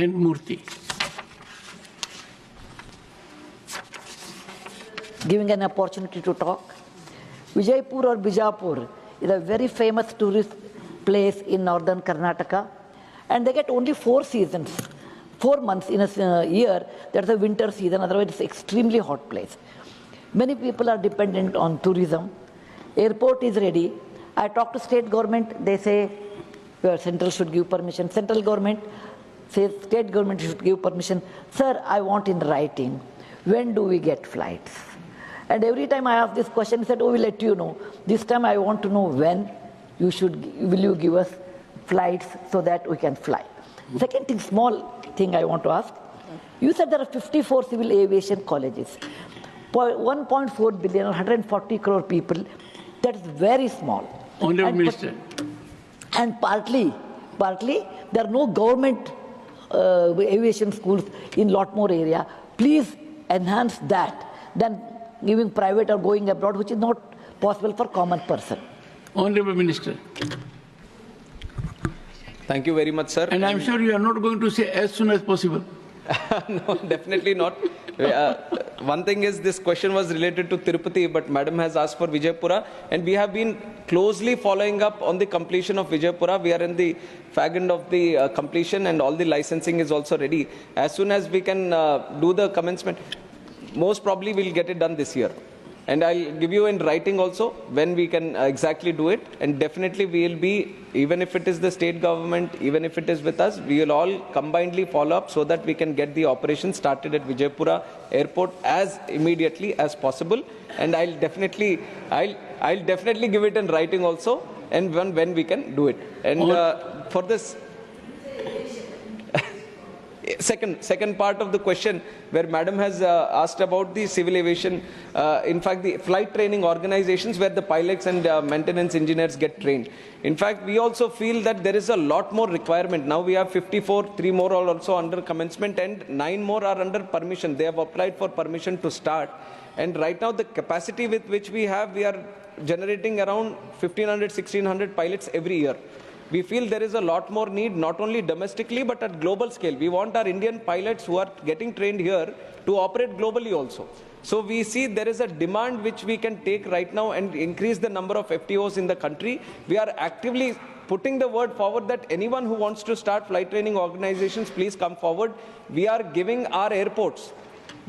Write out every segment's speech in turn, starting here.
and Murty. Giving an opportunity to talk. Vijayapur or Vijayapur is a very famous tourist place in northern Karnataka, and they get only 4 seasons, 4 months in a year. That's the winter season, otherwise it's extremely hot place. Many people are dependent on tourism. Airport is ready. I talk to state government, they say central should give permission. Central government says state government should give permission. Sir, I want in writing. When do we get flights? And every time I ask this question, he said, oh, we'll let you know. This time I want to know when will you give us flights so that we can fly. Second thing, small thing I want to ask. You said there are 54 civil aviation colleges. 1.4 billion or 140 crore people, that's very small. Honorable Minister. And partly, there are no government aviation schools in lot more area. Please enhance that than giving private or going abroad, which is not possible for common person. Honorable Minister. Thank you very much, sir. And I'm sure you are not going to say as soon as possible. No, definitely not. One thing is, this question was related to Tirupati, but Madam has asked for Vijayapura, and we have been closely following up on the completion of Vijayapura. We are in the fag end of the completion, and all the licensing is also ready. As soon as we can do the commencement, most probably we'll get it done this year. And I'll give you in writing also when we can exactly do it. And definitely we will be, even if it is the state government, even if it is with us, we will all combinedly follow up so that we can get the operation started at Vijayapura Airport as immediately as possible. And I'll definitely give it in writing also, and when we can do it. And for this second part of the question, where Madam has asked about the civil aviation, in fact the flight training organizations where the pilots and maintenance engineers get trained. In fact, we also feel that there is a lot more requirement. Now we have 54, 3 more are also under commencement, and 9 more are under permission. They have applied for permission to start. And right now the capacity with which we are generating around 1,500, 1,600 pilots every year. We feel there is a lot more need, not only domestically, but at global scale. We want our Indian pilots who are getting trained here to operate globally also. So we see there is a demand which we can take right now and increase the number of FTOs in the country. We are actively putting the word forward that anyone who wants to start flight training organizations, please come forward. We are giving our airports,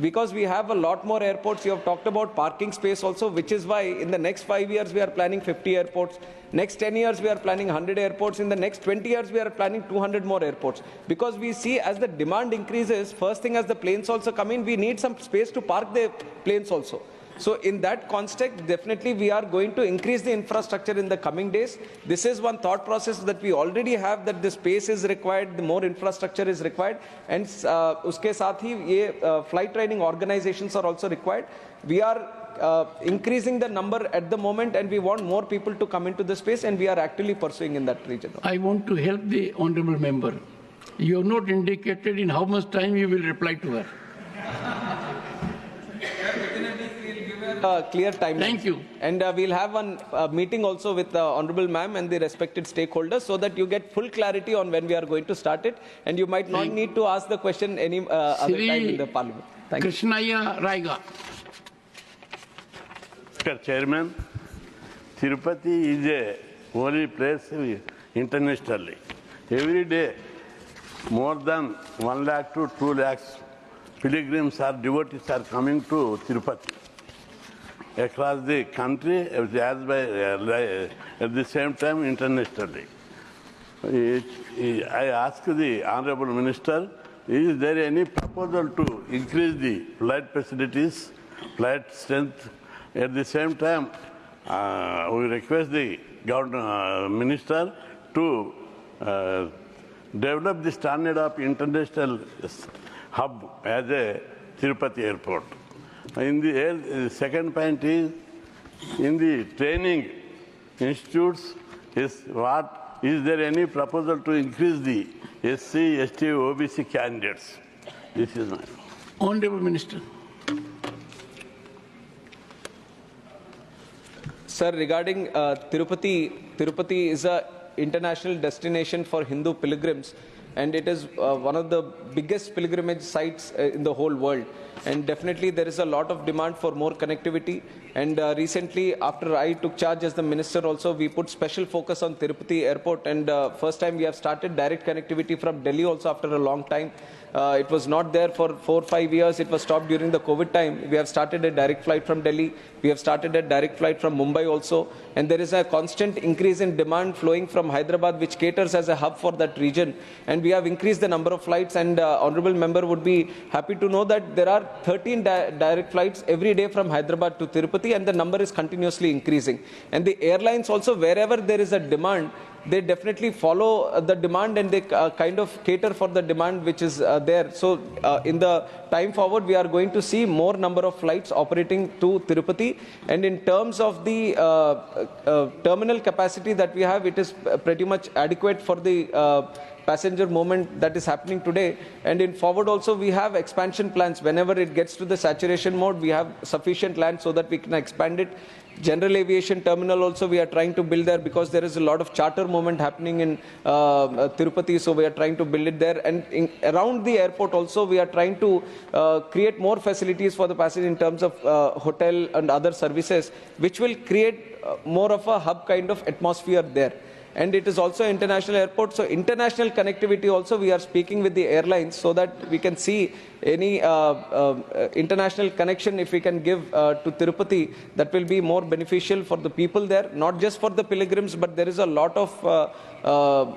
because we have a lot more airports. You have talked about parking space also, which is why in the next 5 years we are planning 50 airports. Next 10 years we are planning 100 airports. In the next 20 years we are planning 200 more airports. Because we see as the demand increases, first thing as the planes also come in, we need some space to park the planes also. So in that context, definitely we are going to increase the infrastructure in the coming days. This is one thought process that we already have, that the space is required, the more infrastructure is required, and uske saath hi ye flight training organizations are also required. We are increasing the number at the moment, and we want more people to come into the space, and we are actively pursuing in that region. I want to help the honorable member. You have not indicated in how much time you will reply to her. Clear timeline. Thank you. And we'll have one meeting also with the Honorable Ma'am and the respected stakeholders, so that you get full clarity on when we are going to start it, and you might not need to ask the question any other time in the Parliament. Thank you. Krishnaya Raiga. Mr. Chairman, Tirupati is a holy place internationally. Every day, more than 1 lakh to 2 lakhs pilgrims or devotees are coming to Tirupati across the country, at the same time internationally. I ask the Honorable Minister, is there any proposal to increase the flight facilities, flight strength? At the same time, we request the Minister to develop the standard of international hub as a Tirupati airport. In the second point is, in the training institutes, is there any proposal to increase the SC, ST, OBC candidates? This is my. Honorable Minister. Sir, regarding Tirupati is a international destination for Hindu pilgrims, and it is one of the biggest pilgrimage sites in the whole world. And definitely there is a lot of demand for more connectivity. And recently, after I took charge as the minister also, we put special focus on Tirupati airport. And first time we have started direct connectivity from Delhi also after a long time. It was not there for 4 or 5 years. It was stopped during the COVID time. We have started a direct flight from Delhi. We have started a direct flight from Mumbai also. And there is a constant increase in demand flowing from Hyderabad, which caters as a hub for that region. And we have increased the number of flights. And Honorable Member would be happy to know that there are 13 direct flights every day from Hyderabad to Tirupati, and the number is continuously increasing. And the airlines also, wherever there is a demand, they definitely follow the demand, and they kind of cater for the demand which is there. So in the time forward, we are going to see more number of flights operating to Tirupati. And in terms of the terminal capacity that we have, it is pretty much adequate for the passenger movement that is happening today. And in forward also, we have expansion plans. Whenever it gets to the saturation mode, we have sufficient land so that we can expand it. General aviation terminal also we are trying to build there, because there is a lot of charter movement happening in Tirupati, so we are trying to build it there. And around the airport also, we are trying to create more facilities for the passengers in terms of hotel and other services, which will create more of a hub kind of atmosphere there. And it is also an international airport. So international connectivity also, we are speaking with the airlines so that we can see any international connection if we can give to Tirupati, that will be more beneficial for the people there, not just for the pilgrims, but there is a lot of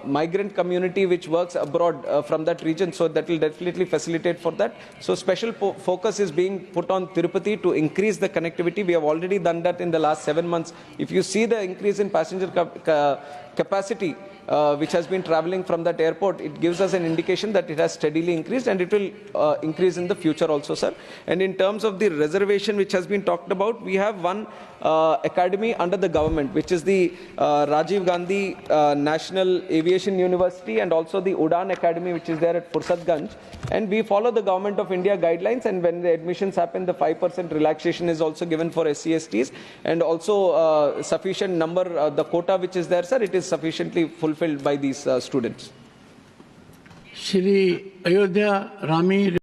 migrant community which works abroad from that region. So that will definitely facilitate for that. So special focus is being put on Tirupati to increase the connectivity. We have already done that in the last 7 months. If you see the increase in passenger capacity which has been traveling from that airport, it gives us an indication that it has steadily increased, and it will increase in the future also, sir. And in terms of the reservation which has been talked about, we have one academy under the government, which is the Rajiv Gandhi National Aviation University, and also the Udan Academy, which is there at Fursadganj. And we follow the Government of India guidelines, and when the admissions happen, the 5% relaxation is also given for SC/STs, and also sufficient number, the quota which is there, sir, it is sufficiently fulfilled by these students. Shri Ayodhya Rami